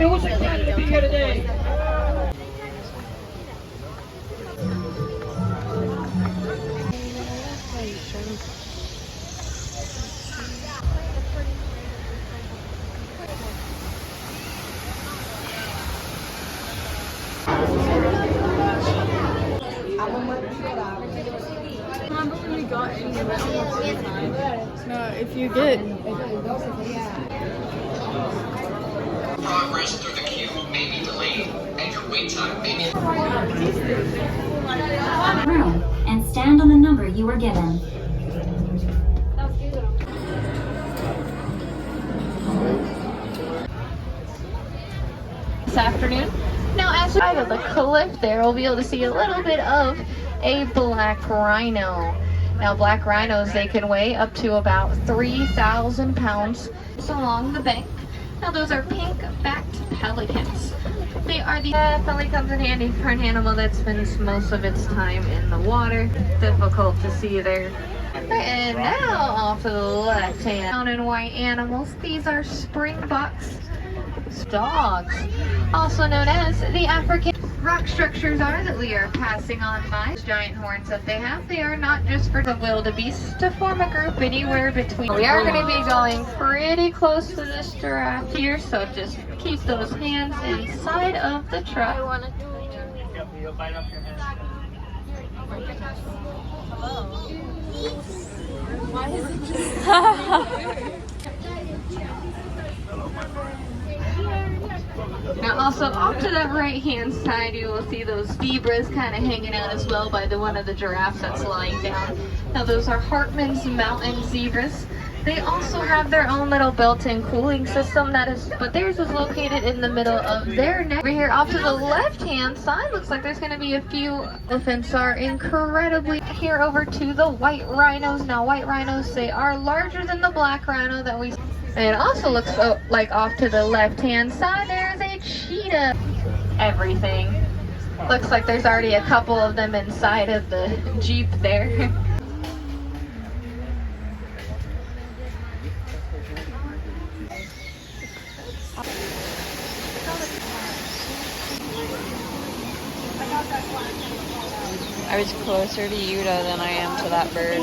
morning. We're so excited to be here today. No, if you get Progress through the queue may be delayed, and your wait time may be... Room and stand on the number you were given. This afternoon. Now, as we side of the cliff there, we'll be able to see a little bit of a black rhino. Now, black rhinos, they can weigh up to about 3,000 pounds along the bank. Now, those are pink-backed pelicans. They are the definitely comes in handy for an animal that spends most of its time in the water. Difficult to see there. And now, off to the left hand, brown and white animals. These are springboks. Dogs, also known as the African rock structures are that we are passing on by. Giant horns that they are not just for the wildebeest to form a group anywhere between. We are going to be going pretty close to this giraffe here, so just keep those hands inside of the truck. Now also off to that right hand side you will see those zebras kind of hanging out as well by the one of the giraffes that's lying down. Now those are Hartman's mountain zebras. They also have their own little built-in cooling system but theirs is located in the middle of their neck. Over here off to the left hand side looks like there's going to be a few elephants are incredibly here over to the white rhinos. Now white rhinos, they are larger than the black rhino that we see. And it also looks like off to the left-hand side, there's a cheetah. Everything. Looks like there's already a couple of them inside of the Jeep there. I was closer to Yuta than I am to that bird.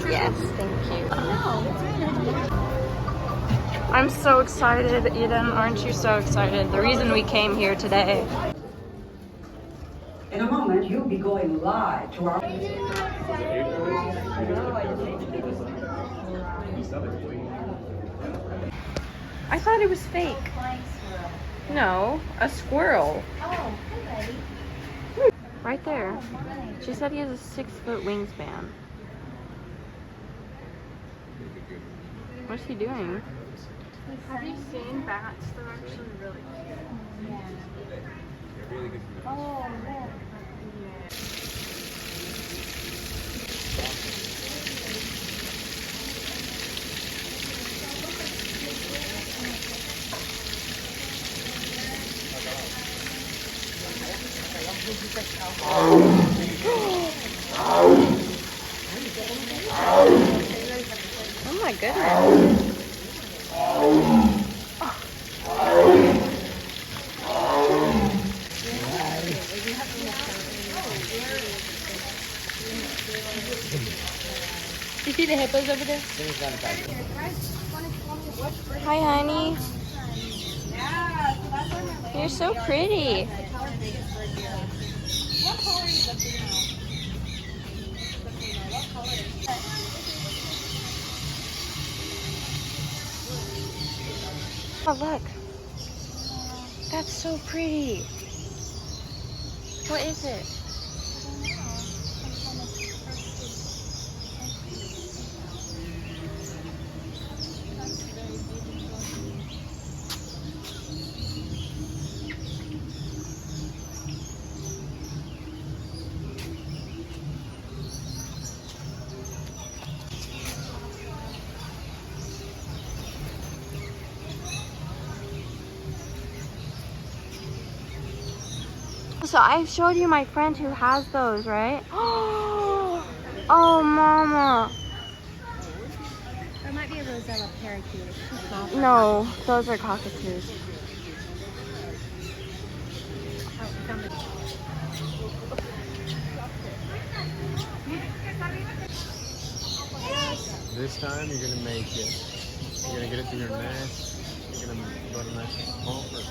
Yes, thank you. I'm so excited, Eden. Aren't you so excited? The reason we came here today. In a moment, you'll be going live to our... I thought it was fake. No, a squirrel. Oh, hi, Right there. She said he has a 6-foot wingspan. What's he doing? Have you seen bats? They're actually really cute. Oh, man. Oh my goodness. You see the hippos over there? Hi, honey. You're so pretty. Oh, look. That's so pretty. What is it? So I showed you my friend who has those, right? Oh, mama. There might be a Rosella parakeet. No, those are cockatoos. This time you're gonna make it. You're gonna get it to your nest. You're gonna go to nice home or